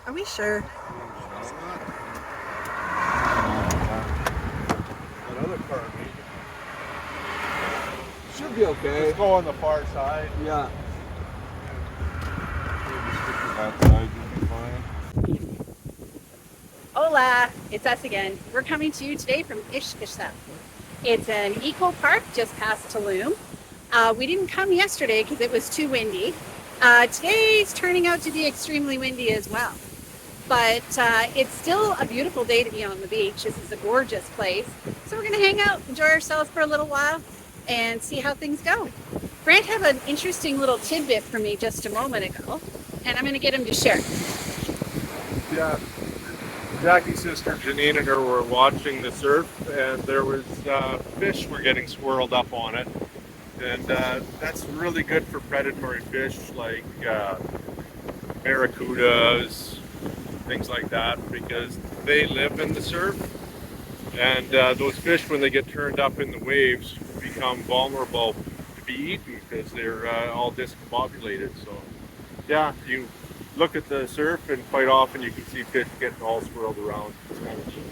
Are we sure? That other car maybe. Should be okay. Let's go on the far side. Yeah. Maybe stick to that side, you'll be fine. Hola, it's us again. We're coming to you today from Xcacel. It's an eco park just past Tulum. We didn't come yesterday because it was too windy. Today's turning out to be extremely windy as well. But it's still a beautiful day to be on the beach. This is a gorgeous place. So we're gonna hang out, enjoy ourselves for a little while and see how things go. Grant had an interesting little tidbit for me just a moment ago, and I'm gonna get him to share. Yeah. Jackie's sister Janine and her were watching the surf, and there was fish were getting swirled up on it, and that's really good for predatory fish like barracudas, things like that, because they live in the surf, and those fish, when they get turned up in the waves, become vulnerable to be eaten because they're all discombobulated. So yeah, you look at the surf, and quite often you can see fish getting all swirled around. It's kind of neat.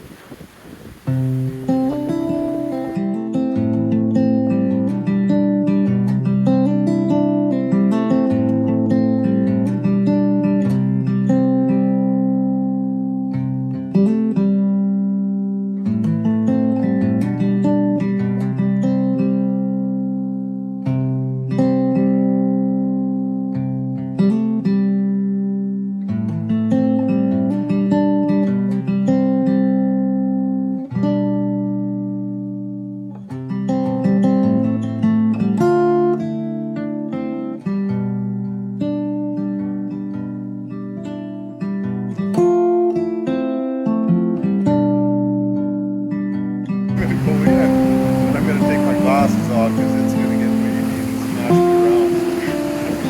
Glasses off because it's going to get wavy and smash me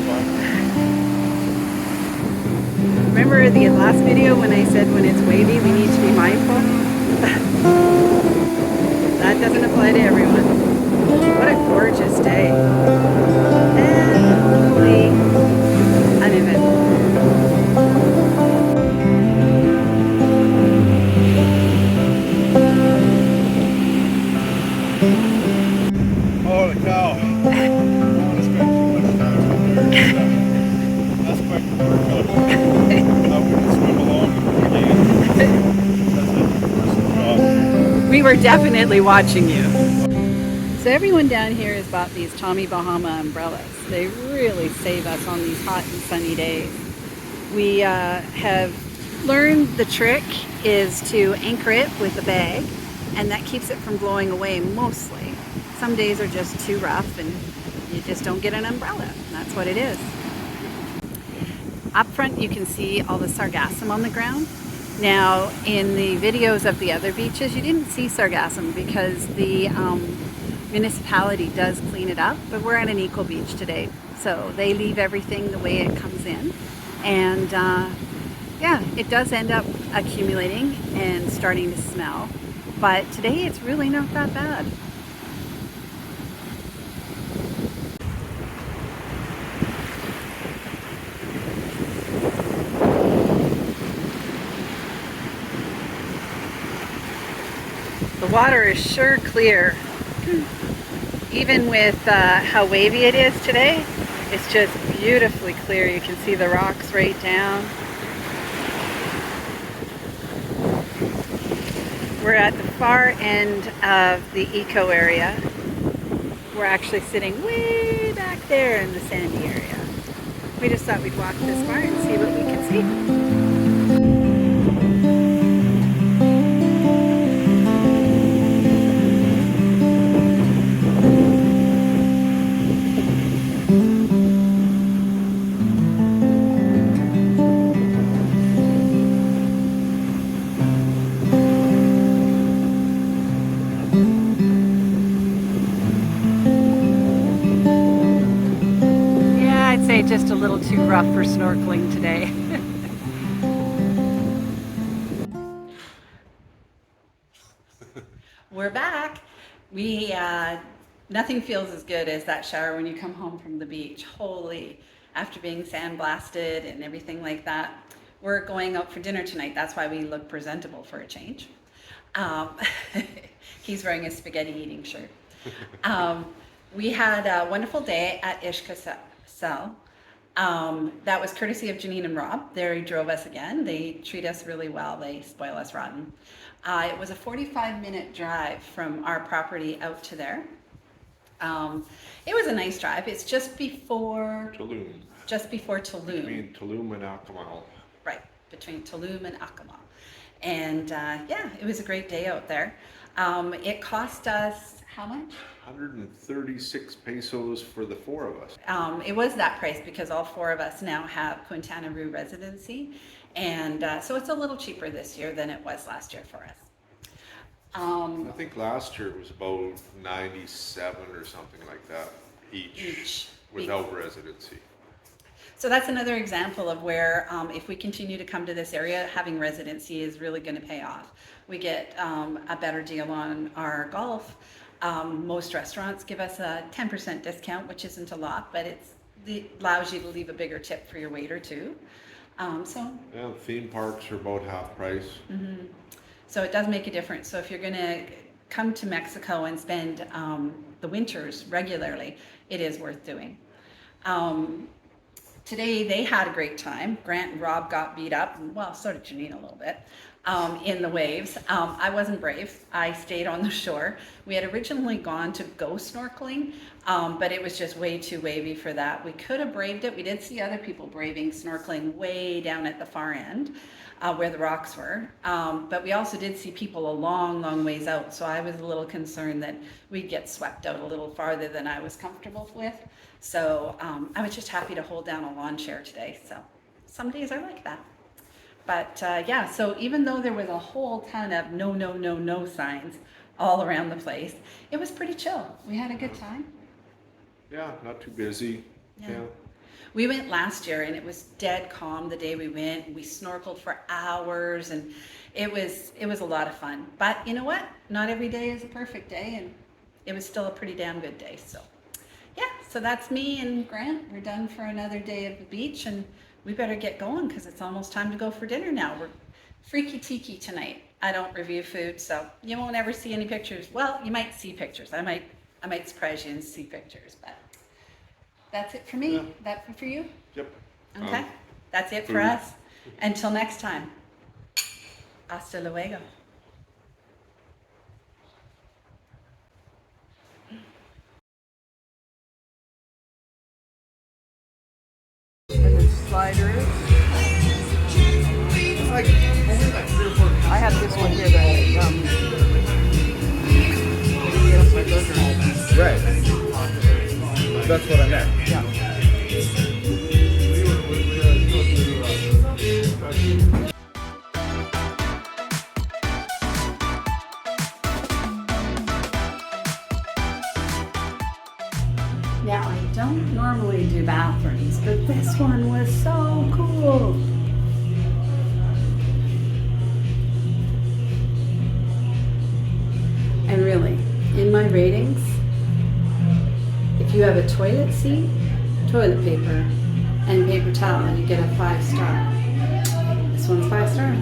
around. Remember the last video when I said when it's wavy we need to be mindful? That doesn't apply to everyone. What a gorgeous day. Absolutely uneventful. Holy cow. I don't want to spend too much time with her. That's quite the workout. I wouldn't swim along again. That's a personal job. We were definitely watching you. So everyone down here has bought these Tommy Bahama umbrellas. They really save us on these hot and sunny days. We have learned the trick is to anchor it with a bag, and that keeps it from blowing away mostly. Some days are just too rough and you just don't get an umbrella. That's what it is. Up front you can see all the sargassum on the ground. Now in the videos of the other beaches you didn't see sargassum because the municipality does clean it up, but we're at an eco beach today. So they leave everything the way it comes in, and yeah, it does end up accumulating and starting to smell. But today it's really not that bad. The water is sure clear. Even with how wavy it is today, it's just beautifully clear. You can see the rocks right down. We're at the far end of the eco area. We're actually sitting way back there in the sandy area. We just thought we'd walk this far and see what we can see. Just a little too rough for snorkeling today. We're back. Nothing feels as good as that shower when you come home from the beach. Holy, after being sandblasted and everything like that. we're going out for dinner tonight. That's why we look presentable for a change. He's wearing a spaghetti eating shirt. We had a wonderful day at Xcacel. That was courtesy of Janine and Rob. They drove us again. They treat us really well. They spoil us rotten. It was a 45-minute drive from our property out to there. It was a nice drive. It's just before Tulum. Just before Tulum. Between Tulum and Xcacel. Right, between Tulum and Xcacel. And yeah, it was a great day out there. It cost us how much? 136 pesos for the 4 of us. It was that price because all 4 of us now have Quintana Roo residency. And so it's a little cheaper this year than it was last year for us. I think last year it was about 97 or something like that each. Without residency. So that's another example of where if we continue to come to this area, having residency is really going to pay off. We get a better deal on our golf. Most restaurants give us a 10% discount, which isn't a lot, but it allows you to leave a bigger tip for your waiter too. Yeah, theme parks are about half price. Mm-hmm. So it does make a difference. So if you're going to come to Mexico and spend the winters regularly, it is worth doing. Today they had a great time. Grant and Rob got beat up, and well, so did Janine a little bit, in the waves. I wasn't brave. I stayed on the shore. We had originally gone to go snorkeling, but it was just way too wavy for that. We could have braved it. We did see other people braving snorkeling way down at the far end, where the rocks were. But we also did see people a long, long ways out. So I was a little concerned that we'd get swept out a little farther than I was comfortable with. So I was just happy to hold down a lawn chair today. So some days are like that. But yeah, so even though there was a whole ton of no, no, no, no signs all around the place, it was pretty chill. We had a good time. Yeah, not too busy. Yeah. We went last year and it was dead calm the day we went. We snorkeled for hours and it was a lot of fun. But you know what? Not every day is a perfect day, and it was still a pretty damn good day. So yeah, so that's me and Grant. We're done for another day at the beach, and we better get going because it's almost time to go for dinner now. We're freaky tiki tonight. I don't review food, so you won't ever see any pictures. Well, you might see pictures. I might surprise you and see pictures, but that's it for me. Yeah. That for you? Yep. Okay. That's it for us. Until next time. Hasta luego. Sliders. I have this one here that Right. That's what I meant. yeah. Now, I don't normally do bathrooms, but this one was so cool. And really, in my ratings, if you have a toilet seat, toilet paper, and paper towel, you get a 5-star. This one's 5-star.